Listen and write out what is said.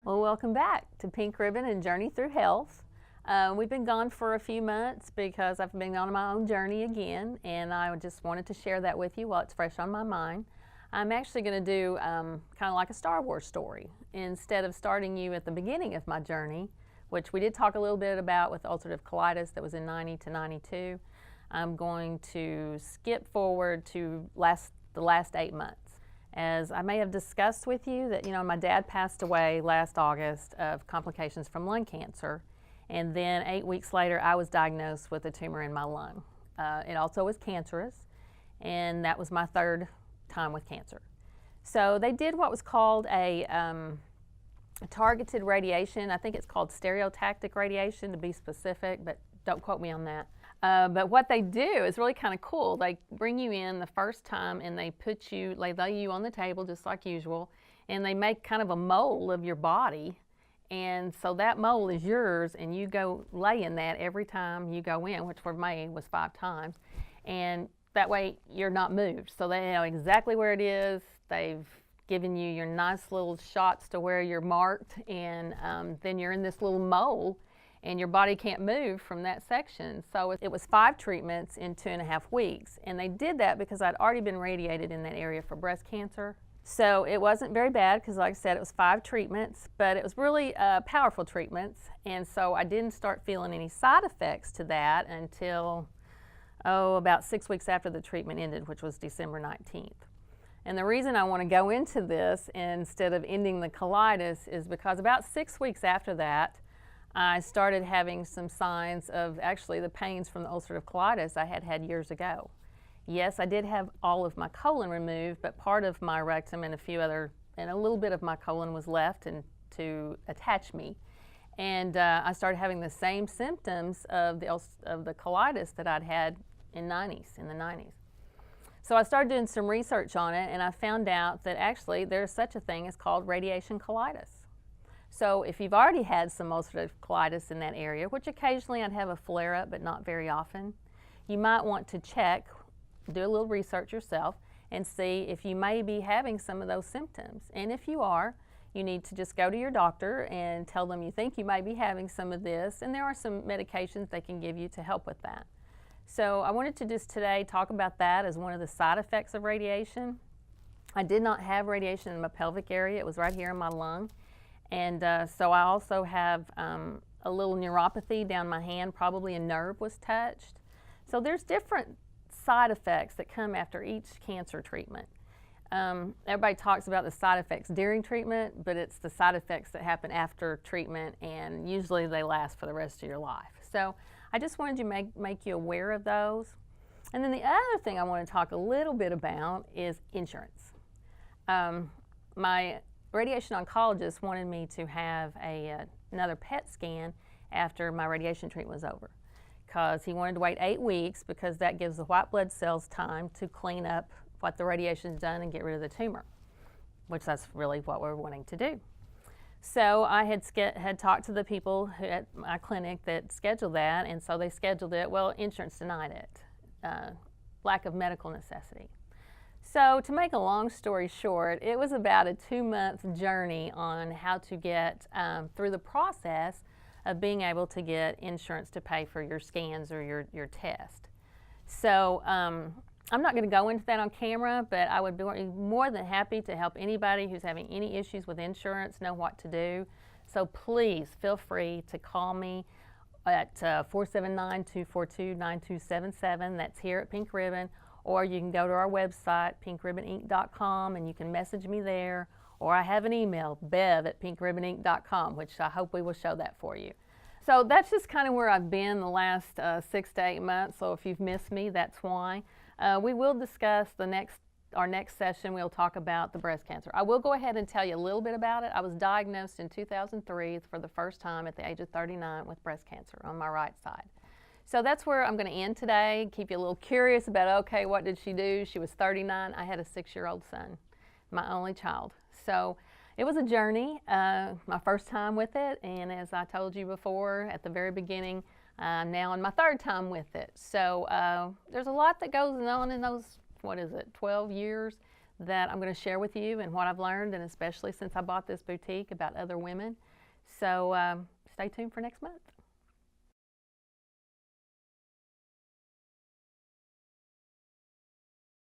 Well, welcome back to Pink Ribbon and Journey Through Health. We've been gone for a few months because I've been on my own journey again, and I just wanted to share that with you while it's fresh on my mind. I'm actually going to do kind of like a Star Wars story. Instead of starting you at the beginning of my journey, which we did talk a little bit about with ulcerative colitis that was in 90 to 92, I'm going to skip forward to the last 8 months. As I may have discussed with you that, my dad passed away last August of complications from lung cancer, and then 8 weeks later I was diagnosed with a tumor in my lung. It also was cancerous, and that was my third time with cancer. So they did what was called a targeted radiation. I think it's called stereotactic radiation to be specific, but don't quote me on that. But what they do is really kind of cool. They bring you in the first time and they lay you on the table just like usual, and they make kind of a mold of your body. And so that mold is yours, and you go lay in that every time you go in, which for me was 5 times. And that way you're not moved. So they know exactly where it is. They've given you your nice little shots to where you're marked, and then you're in this little mold, and your body can't move from that section. So it was 5 treatments in 2.5 weeks. And they did that because I'd already been radiated in that area for breast cancer. So it wasn't very bad because, like I said, it was 5 treatments, but it was really powerful treatments. And so I didn't start feeling any side effects to that until, about 6 weeks after the treatment ended, which was December 19th. And the reason I want to go into this instead of ending the colitis is because about 6 weeks after that, I started having some signs of actually the pains from the ulcerative colitis I had had years ago. Yes, I did have all of my colon removed, but part of my rectum and a little bit of my colon was left to attach me. And I started having the same symptoms of the colitis that I'd had in the 90s. So I started doing some research on it, and I found out that actually there's such a thing as called radiation colitis. So if you've already had some ulcerative colitis in that area, which occasionally I'd have a flare-up, but not very often, you might want to do a little research yourself and see if you may be having some of those symptoms. And if you are, you need to just go to your doctor and tell them you think you may be having some of this, and there are some medications they can give you to help with that. So I wanted to just today talk about that as one of the side effects of radiation. I did not have radiation in my pelvic area. It was right here in my lung. And so I also have a little neuropathy down my hand. Probably a nerve was touched. So there's different side effects that come after each cancer treatment. Everybody talks about the side effects during treatment, but it's the side effects that happen after treatment, and usually they last for the rest of your life. So I just wanted to make you aware of those. And then the other thing I want to talk a little bit about is insurance. My radiation oncologist wanted me to have another PET scan after my radiation treatment was over, because he wanted to wait 8 weeks because that gives the white blood cells time to clean up what the radiation's done and get rid of the tumor, which that's really what we're wanting to do. So I had talked to the people at my clinic that scheduled that, and so they scheduled it. Well, insurance denied it, lack of medical necessity. So to make a long story short, it was about a 2-month journey on how to get through the process of being able to get insurance to pay for your scans or your test. So I'm not going to go into that on camera, but I would be more than happy to help anybody who's having any issues with insurance know what to do. So please feel free to call me at 479-242-9277. That's here at Pink Ribbon. Or you can go to our website, pinkribboninc.com, and you can message me there. Or I have an email, bev@pinkribboninc.com, which I hope we will show that for you. So that's just kind of where I've been the last 6 to 8 months. So if you've missed me, that's why. We will discuss our next session. We'll talk about the breast cancer. I will go ahead and tell you a little bit about it. I was diagnosed in 2003 for the first time at the age of 39 with breast cancer on my right side. So that's where I'm going to end today, keep you a little curious about, okay, what did she do? She was 39. I had a 6-year-old son, my only child. So it was a journey, my first time with it, and as I told you before at the very beginning, now on my 3rd time with it. So there's a lot that goes on in those, 12 years that I'm going to share with you and what I've learned, and especially since I bought this boutique, about other women. So stay tuned for next month.